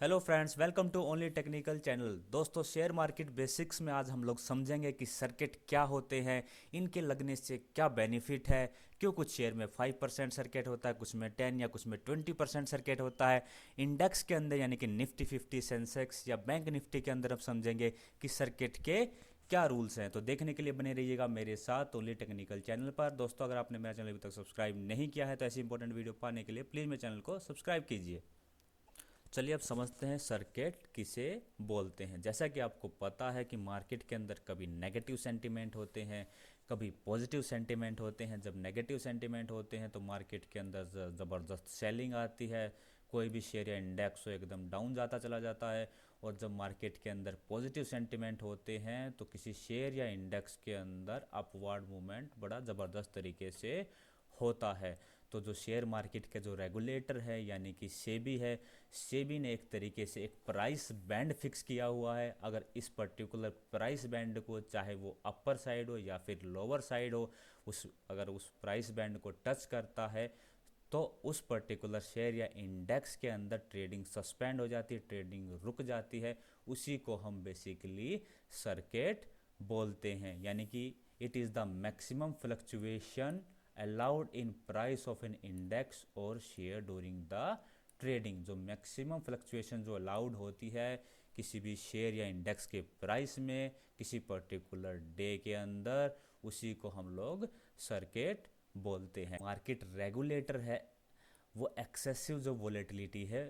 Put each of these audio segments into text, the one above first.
Hello friends, welcome to only technical channel. दोस्तों, share market basics में आज हम लोग समझेंगे कि सर्किट क्या होते हैं, इनके लगने से क्या बेनिफिट है, क्यों कुछ शेयर में 5% सर्किट होता है, कुछ में 10 या कुछ में 20% सर्किट होता है। इंडेक्स के अंदर यानी कि निफ्टी 50 सेंसेक्स या बैंक निफ्टी के अंदर अब समझेंगे कि सर्किट के क्या रूल्स हैं। तो देखने के लिए बने रहिएगा मेरे साथ ओनली टेक्निकल चैनल पर। दोस्तों, अगर आपने मेरा चैनल अभी तक सब्सक्राइब नहीं किया है तो ऐसी इंपॉर्टेंट वीडियो पाने के लिए प्लीज़ मेरे चैनल को सब्सक्राइब कीजिए। चलिए अब समझते हैं सर्किट किसे बोलते हैं। जैसा कि आपको पता है कि मार्केट के अंदर कभी नेगेटिव सेंटीमेंट होते हैं, कभी पॉजिटिव सेंटीमेंट होते हैं। जब नेगेटिव सेंटीमेंट होते हैं तो मार्केट के अंदर ज़बरदस्त सेलिंग आती है, कोई भी शेयर या इंडेक्स हो एकदम डाउन जाता चला जाता है। और जब मार्केट के अंदर पॉजिटिव सेंटीमेंट होते हैं तो किसी शेयर या इंडेक्स के अंदर अपवर्ड मूवमेंट बड़ा ज़बरदस्त तरीके से होता है। तो जो शेयर मार्केट के जो रेगुलेटर है यानी कि सेबी है, सेबी ने एक तरीके से एक प्राइस बैंड फिक्स किया हुआ है। अगर इस पर्टिकुलर प्राइस बैंड को, चाहे वो अपर साइड हो या फिर लोअर साइड हो, अगर उस प्राइस बैंड को टच करता है तो उस पर्टिकुलर शेयर या इंडेक्स के अंदर ट्रेडिंग सस्पेंड हो जाती है, ट्रेडिंग रुक जाती है। उसी को हम बेसिकली सर्किट बोलते हैं। यानी कि it is the maximum fluctuation allowed in price of an index और शेयर ड्यूरिंग द ट्रेडिंग। जो मैक्सिमम फ्लक्चुएशन जो अलाउड होती है किसी भी शेयर या इंडेक्स के प्राइस में किसी पर्टिकुलर डे के अंदर, उसी को हम लोग सर्किट बोलते हैं। मार्केट रेगुलेटर है, वो एक्सेसिव जो वोलेटिलिटी है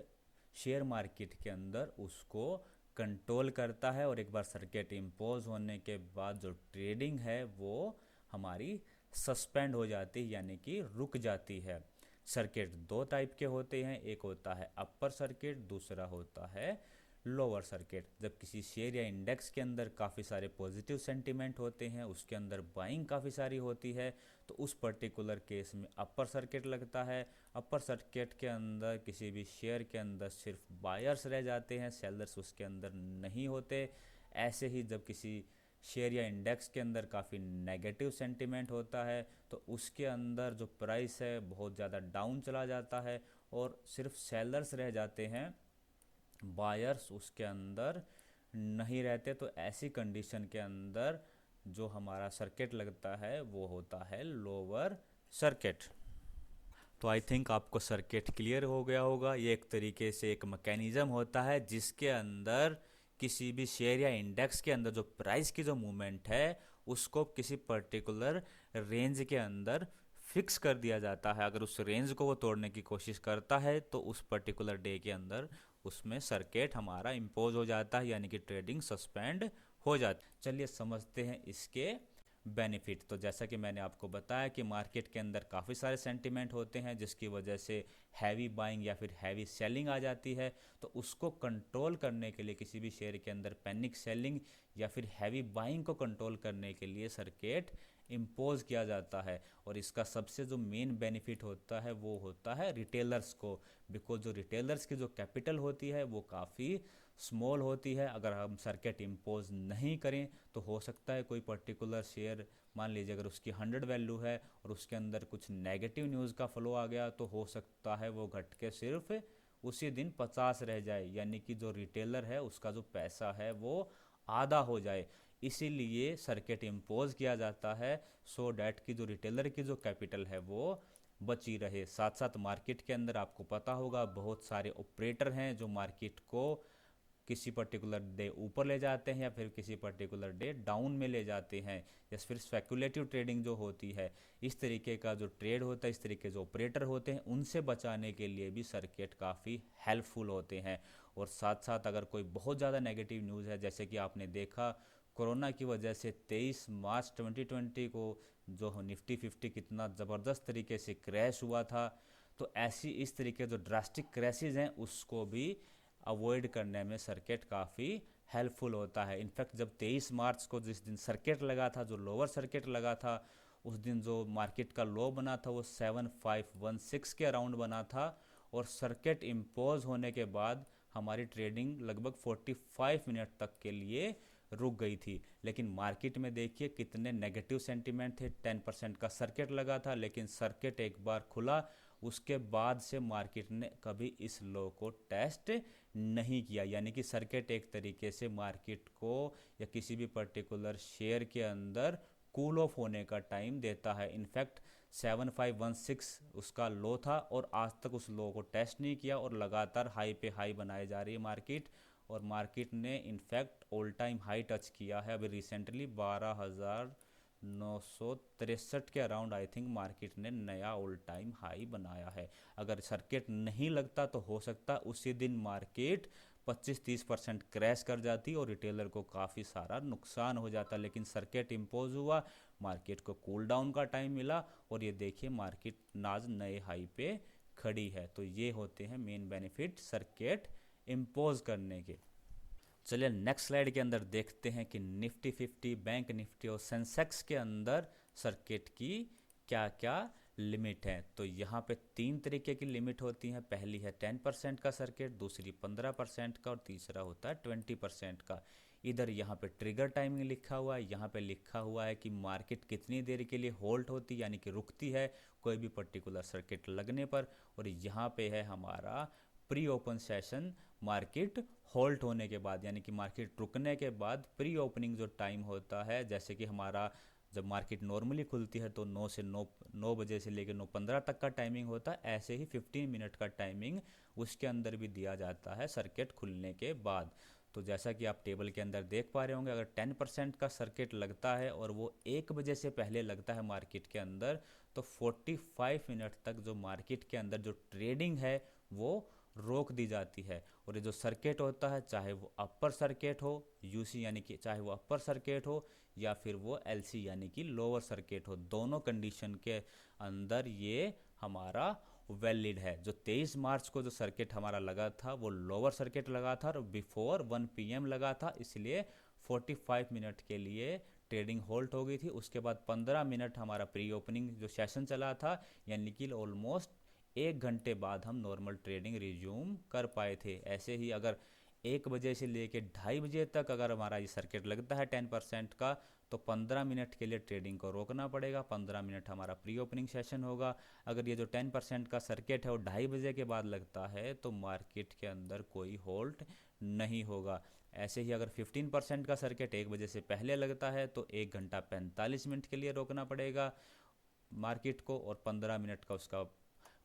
शेयर मार्केट के अंदर उसको कंट्रोल करता है। और एक बार सर्किट इम्पोज होने के बाद जो ट्रेडिंग है वो हमारी सस्पेंड हो जाती है यानी कि रुक जाती है। सर्किट दो टाइप के होते हैं, एक होता है अपर सर्किट, दूसरा होता है लोअर सर्किट। जब किसी शेयर या इंडेक्स के अंदर काफ़ी सारे पॉजिटिव सेंटीमेंट होते हैं, उसके अंदर बाइंग काफ़ी सारी होती है, तो उस पर्टिकुलर केस में अपर सर्किट लगता है। अपर सर्किट के अंदर किसी भी शेयर के अंदर सिर्फ बायर्स रह जाते हैं, सेलर्स उसके अंदर नहीं होते। ऐसे ही जब किसी शेयर या इंडेक्स के अंदर काफ़ी नेगेटिव सेंटीमेंट होता है तो उसके अंदर जो प्राइस है बहुत ज़्यादा डाउन चला जाता है और सिर्फ सेलर्स रह जाते हैं, बायर्स उसके अंदर नहीं रहते। तो ऐसी कंडीशन के अंदर जो हमारा सर्किट लगता है वो होता है लोअर सर्किट। तो आई थिंक आपको सर्किट क्लियर हो गया होगा। ये एक तरीके से एक मैकेनिज़्म होता है जिसके अंदर किसी भी शेयर या इंडेक्स के अंदर जो प्राइस की जो मूवमेंट है उसको किसी पर्टिकुलर रेंज के अंदर फिक्स कर दिया जाता है। अगर उस रेंज को वो तोड़ने की कोशिश करता है तो उस पर्टिकुलर डे के अंदर उसमें सर्किट हमारा इम्पोज हो जाता है यानी कि ट्रेडिंग सस्पेंड हो जाती है। चलिए समझते हैं इसके बेनिफिट। तो जैसा कि मैंने आपको बताया कि मार्केट के अंदर काफ़ी सारे सेंटीमेंट होते हैं जिसकी वजह से हैवी बाइंग या फिर हैवी सेलिंग आ जाती है। तो उसको कंट्रोल करने के लिए किसी भी शेयर के अंदर पैनिक सेलिंग या फिर हैवी बाइंग को कंट्रोल करने के लिए सर्किट इम्पोज किया जाता है। और इसका सबसे जो मेन बेनिफिट होता है वो होता है रिटेलर्स को, बिकॉज जो रिटेलर्स की जो कैपिटल होती है वो काफ़ी स्मॉल होती है। अगर हम सर्किट इम्पोज नहीं करें तो हो सकता है कोई पर्टिकुलर शेयर, मान लीजिए अगर उसकी 100 वैल्यू है और उसके अंदर कुछ नेगेटिव न्यूज़ का फ्लो आ गया तो हो सकता है वो घट के सिर्फ उसी दिन 50 रह जाए, यानी कि जो रिटेलर है उसका जो पैसा है वो आधा हो जाए। इसीलिए सर्किट इम्पोज किया जाता है सो डैट कि जो रिटेलर की जो कैपिटल है वो बची रहे। साथ साथ मार्केट के अंदर आपको पता होगा बहुत सारे ऑपरेटर हैं जो मार्केट को किसी पर्टिकुलर डे ऊपर ले जाते हैं या फिर किसी पर्टिकुलर डे डाउन में ले जाते हैं, या फिर स्पेकुलेटिव ट्रेडिंग जो होती है, इस तरीके का जो ट्रेड होता है, इस तरीके जो ऑपरेटर होते हैं उनसे बचाने के लिए भी सर्किट काफ़ी हेल्पफुल होते हैं। और साथ साथ अगर कोई बहुत ज़्यादा नेगेटिव न्यूज़ है, जैसे कि आपने देखा कोरोना की वजह से 23 मार्च 2020 को जो निफ्टी 50 कितना ज़बरदस्त तरीके से क्रैश हुआ था, तो ऐसी इस तरीके जो ड्रास्टिक क्रैशेज हैं उसको भी अवॉइड करने में सर्किट काफ़ी हेल्पफुल होता है। इनफैक्ट जब 23 मार्च को जिस दिन सर्किट लगा था, जो लोअर सर्किट लगा था, उस दिन जो मार्केट का लो बना था वो 7516 के अराउंड बना था। और सर्किट इम्पोज होने के बाद हमारी ट्रेडिंग लगभग 45 मिनट तक के लिए रुक गई थी। लेकिन मार्केट में देखिए कितने नेगेटिव सेंटीमेंट थे। 10% का सर्किट लगा था लेकिन सर्किट एक बार खुला उसके बाद से मार्केट ने कभी इस लो को टेस्ट नहीं किया, यानी कि सर्किट एक तरीके से मार्केट को या किसी भी पर्टिकुलर शेयर के अंदर कूल ऑफ होने का टाइम देता है। इनफैक्ट 7516 उसका लो था और आज तक उस लो को टेस्ट नहीं किया और लगातार हाई पे हाई बनाए जा रही है मार्केट। और मार्केट ने in fact all time high touch किया है अभी रिसेंटली 12,963 के अराउंड। आई थिंक मार्केट ने नया ऑल टाइम हाई बनाया है। अगर सर्किट नहीं लगता तो हो सकता उसी दिन मार्केट 25-30% क्रैश कर जाती और रिटेलर को काफ़ी सारा नुकसान हो जाता, लेकिन सर्किट इम्पोज हुआ, मार्केट को कूल डाउन का टाइम मिला और ये देखिए मार्केट आज नए हाई पे खड़ी है। तो ये होते हैं मेन बेनिफिट सर्किट इम्पोज करने के। चलिए नेक्स्ट स्लाइड के अंदर देखते हैं कि निफ्टी 50, बैंक निफ्टी और सेंसेक्स के अंदर सर्किट की क्या क्या लिमिट है। तो यहाँ पे 3 तरीके की लिमिट होती हैं। पहली है 10% का सर्किट, दूसरी 15% का और तीसरा होता है 20% का। इधर यहाँ पे ट्रिगर टाइमिंग लिखा हुआ है, यहाँ पे लिखा हुआ है कि मार्केट कितनी देर के लिए होल्ड होती यानी कि रुकती है कोई भी पर्टिकुलर सर्किट लगने पर। और यहाँ पे है हमारा pre open session, market hold होने के बाद यानी कि मार्केट रुकने के बाद प्री ओपनिंग जो टाइम होता है, जैसे कि हमारा जब मार्केट नॉर्मली खुलती है तो 9 बजे से लेकर 9:15 तक का टाइमिंग होता है, ऐसे ही 15 मिनट का टाइमिंग उसके अंदर भी दिया जाता है सर्किट खुलने के बाद। तो जैसा कि आप टेबल के अंदर देख पा रहे होंगे, अगर 10% का सर्किट लगता है और वो 1 बजे से पहले लगता है मार्केट के अंदर, तो 45 मिनट तक जो मार्केट के अंदर जो ट्रेडिंग है वो रोक दी जाती है। और ये जो सर्किट होता है, चाहे वो अपर सर्किट हो यूसी यानी कि चाहे वो अपर सर्किट हो या फिर वो एलसी यानी कि लोअर सर्किट हो, दोनों कंडीशन के अंदर ये हमारा वैलिड है। जो 23 मार्च को जो सर्किट हमारा लगा था वो लोअर सर्किट लगा था और बिफोर 1 PM लगा था, इसलिए 45 मिनट के लिए ट्रेडिंग होल्ड हो गई थी। उसके बाद 15 मिनट हमारा प्री ओपनिंग जो सेशन चला था, यानी कि ऑलमोस्ट 1 घंटे बाद हम नॉर्मल ट्रेडिंग रिज्यूम कर पाए थे। ऐसे ही अगर 1 बजे से लेके 2:30 बजे तक अगर हमारा ये सर्किट लगता है 10% का, तो 15 मिनट के लिए ट्रेडिंग को रोकना पड़ेगा। 15 मिनट हमारा प्री ओपनिंग सेशन होगा। अगर ये जो 10% का सर्किट है वो 2:30 बजे के बाद लगता है तो मार्केट के अंदर कोई होल्ड नहीं होगा। ऐसे ही अगर 15% का सर्किट 1 बजे से पहले लगता है तो 1 घंटा 45 मिनट के लिए रोकना पड़ेगा मार्केट को और 15 मिनट का उसका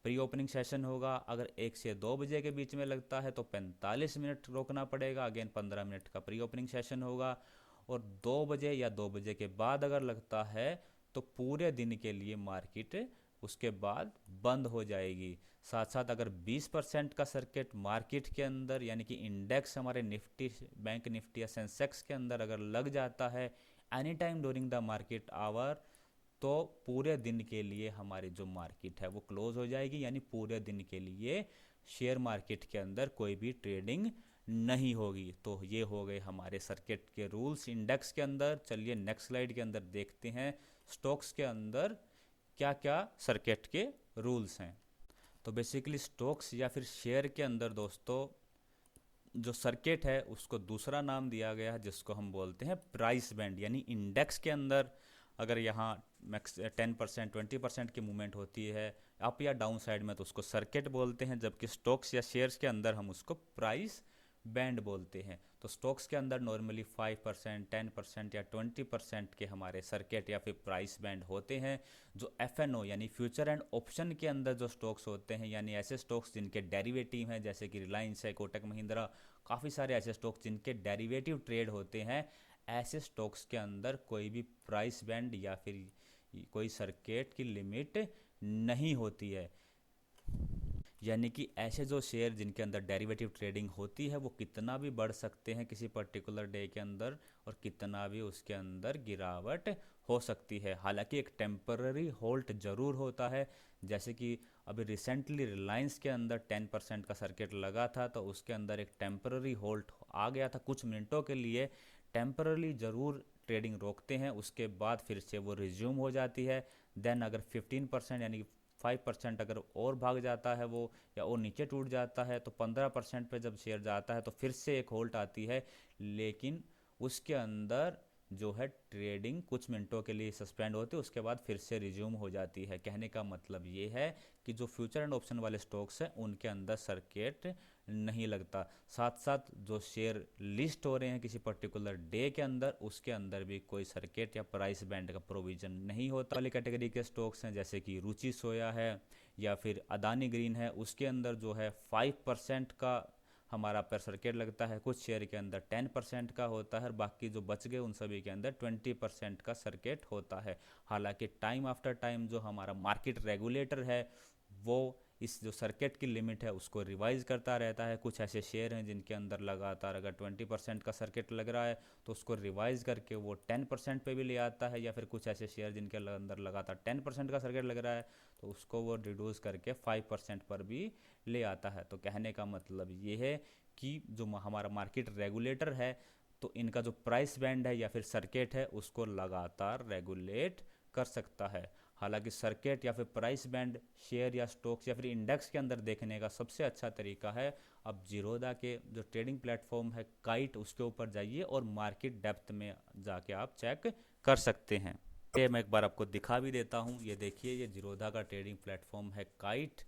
प्री ओपनिंग सेशन होगा। अगर 1 से 2 बजे के बीच में लगता है तो 45 मिनट रोकना पड़ेगा, अगेन 15 मिनट का प्री ओपनिंग सेशन होगा। और 2 बजे या 2 बजे के बाद अगर लगता है तो पूरे दिन के लिए मार्केट उसके बाद बंद हो जाएगी। साथ साथ अगर 20% का सर्किट मार्केट के अंदर यानी कि इंडेक्स हमारे निफ्टी, बैंक निफ्टी या सेंसेक्स के अंदर अगर लग जाता है any time during the market hour, तो पूरे दिन के लिए हमारी जो मार्केट है वो क्लोज हो जाएगी, यानी पूरे दिन के लिए शेयर मार्केट के अंदर कोई भी ट्रेडिंग नहीं होगी। तो ये हो गए हमारे सर्किट के रूल्स इंडेक्स के अंदर। चलिए नेक्स्ट स्लाइड के अंदर देखते हैं स्टॉक्स के अंदर क्या क्या सर्किट के रूल्स हैं। तो बेसिकली स्टॉक्स या फिर शेयर के अंदर दोस्तों जो सर्किट है उसको दूसरा नाम दिया गया है जिसको हम बोलते हैं प्राइस बैंड। यानी इंडेक्स के अंदर अगर यहाँ मैक्स 10% 20% की मूवमेंट होती है अप या डाउन साइड में तो उसको सर्किट बोलते हैं, जबकि स्टॉक्स या शेयर्स के अंदर हम उसको प्राइस बैंड बोलते हैं। तो स्टॉक्स के अंदर नॉर्मली 5%, 10% या 20% के हमारे सर्किट या फिर प्राइस बैंड होते हैं। जो FNO यानी फ्यूचर एंड ऑप्शन के अंदर जो स्टॉक्स होते हैं, यानी ऐसे स्टॉक्स जिनके डेरिवेटिव हैं जैसे कि रिलायंस है, कोटक महिंद्रा, काफ़ी सारे ऐसे स्टॉक्स जिनके डेरिवेटिव ट्रेड होते हैं, ऐसे स्टॉक्स के अंदर कोई भी प्राइस बैंड या फिर कोई सर्किट की लिमिट नहीं होती है। यानी कि ऐसे जो शेयर जिनके अंदर डेरिवेटिव ट्रेडिंग होती है वो कितना भी बढ़ सकते हैं किसी पर्टिकुलर डे के अंदर और कितना भी उसके अंदर गिरावट हो सकती है। हालांकि एक टेम्पररी होल्ड जरूर होता है, जैसे कि अभी रिसेंटली रिलायंस के अंदर 10% का सर्किट लगा था तो उसके अंदर एक टेम्पररी होल्ड आ गया था, कुछ मिनटों के लिए टेम्पररी ज़रूर ट्रेडिंग रोकते हैं, उसके बाद फिर से वो रिज्यूम हो जाती है। देन अगर 15% यानी 5% अगर और भाग जाता है वो या और नीचे टूट जाता है तो 15% पे जब शेयर जाता है तो फिर से एक होल्ड आती है, लेकिन उसके अंदर जो है ट्रेडिंग कुछ मिनटों के लिए सस्पेंड होती है, उसके बाद फिर से रिज्यूम हो जाती है। कहने का मतलब ये है कि जो फ्यूचर एंड ऑप्शन वाले स्टॉक्स हैं उनके अंदर सर्किट नहीं लगता। साथ साथ जो शेयर लिस्ट हो रहे हैं किसी पर्टिकुलर डे के अंदर, उसके अंदर भी कोई सर्किट या प्राइस बैंड का प्रोविज़न नहीं होता। वाली कैटेगरी के स्टॉक्स हैं जैसे कि रुचि सोया है या फिर अदानी ग्रीन है, उसके अंदर जो है 5% का हमारा पर सर्किट लगता है। कुछ शेयर के अंदर 10% का होता है और बाकी जो बच गए उन सभी के अंदर 20% का सर्किट होता है। हालांकि टाइम आफ्टर टाइम जो हमारा मार्केट रेगुलेटर है वो इस जो सर्किट की लिमिट है उसको रिवाइज करता रहता है। कुछ ऐसे शेयर हैं जिनके अंदर लगातार अगर 20% का सर्किट लग रहा है तो उसको रिवाइज करके वो 10% पे भी ले आता है, या फिर कुछ ऐसे शेयर जिनके अंदर लगातार 10% का सर्किट लग रहा है तो उसको वो रिड्यूस करके 5% पर भी ले आता है। तो कहने का मतलब ये है कि जो हमारा मार्केट रेगुलेटर है तो इनका जो प्राइस बैंड है या फिर सर्किट है उसको लगातार रेगुलेट कर सकता है। हालांकि सर्किट या फिर प्राइस बैंड शेयर या स्टॉक्स या फिर इंडेक्स के अंदर देखने का सबसे अच्छा तरीका है अब जीरोधा के जो ट्रेडिंग प्लेटफॉर्म है काइट, उसके ऊपर जाइए और मार्केट डेप्थ में जाके आप चेक कर सकते हैं। ये मैं एक बार आपको दिखा भी देता हूँ। ये देखिए, ये जीरोधा का ट्रेडिंग प्लेटफॉर्म है काइट।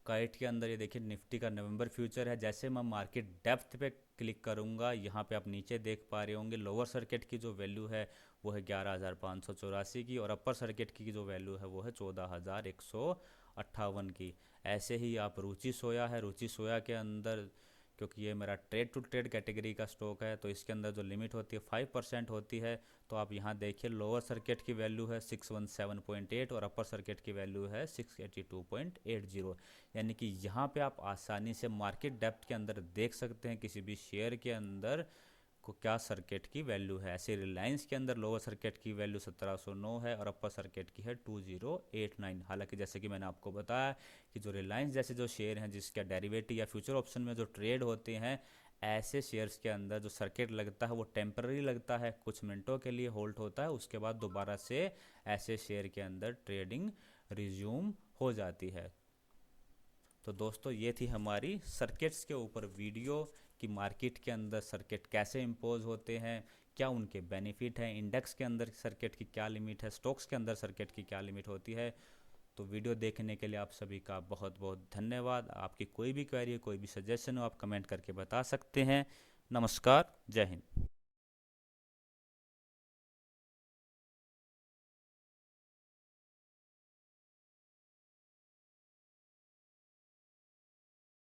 काइट के अंदर ये देखिए निफ्टी का नवंबर फ्यूचर है। जैसे मैं मार्केट डेप्थ पे क्लिक करूंगा, यहाँ पे आप नीचे देख पा रहे होंगे लोअर सर्किट की जो वैल्यू है वो है 11,584 की और अपर सर्किट की जो वैल्यू है वो है 14,158 की। ऐसे ही आप रुचि सोया है, रुचि सोया के अंदर क्योंकि ये मेरा ट्रेड टू ट्रेड कैटेगरी का स्टॉक है तो इसके अंदर जो लिमिट होती है 5% होती है। तो आप यहाँ देखिए लोअर सर्किट की वैल्यू है 617.8 और अपर सर्किट की वैल्यू है 682.80। यानी कि यहाँ पे आप आसानी से मार्केट डेप्थ के अंदर देख सकते हैं किसी भी शेयर के अंदर को क्या सर्किट की वैल्यू है। ऐसे रिलायंस के अंदर लोअर सर्किट की वैल्यू 1709 है और अपर सर्किट की है 2089। हालांकि जैसे कि मैंने आपको बताया कि जो रिलायंस जैसे जो शेयर हैं जिसका डेरिवेटिव या फ्यूचर ऑप्शन में जो ट्रेड होते हैं, ऐसे शेयर्स के अंदर जो सर्किट लगता है वो टेम्पररी लगता है, कुछ मिनटों के लिए होल्ड होता है, उसके बाद दोबारा से ऐसे शेयर के अंदर ट्रेडिंग रिज्यूम हो जाती है। तो दोस्तों ये थी हमारी सर्किट्स के ऊपर वीडियो कि मार्केट के अंदर सर्किट कैसे इम्पोज होते हैं, क्या उनके बेनिफिट हैं, इंडेक्स के अंदर सर्किट की क्या लिमिट है, स्टॉक्स के अंदर सर्किट की क्या लिमिट होती है। तो वीडियो देखने के लिए आप सभी का बहुत बहुत धन्यवाद। आपकी कोई भी क्वेरी कोई भी सजेशन हो आप कमेंट करके बता सकते हैं। नमस्कार, जय हिंद।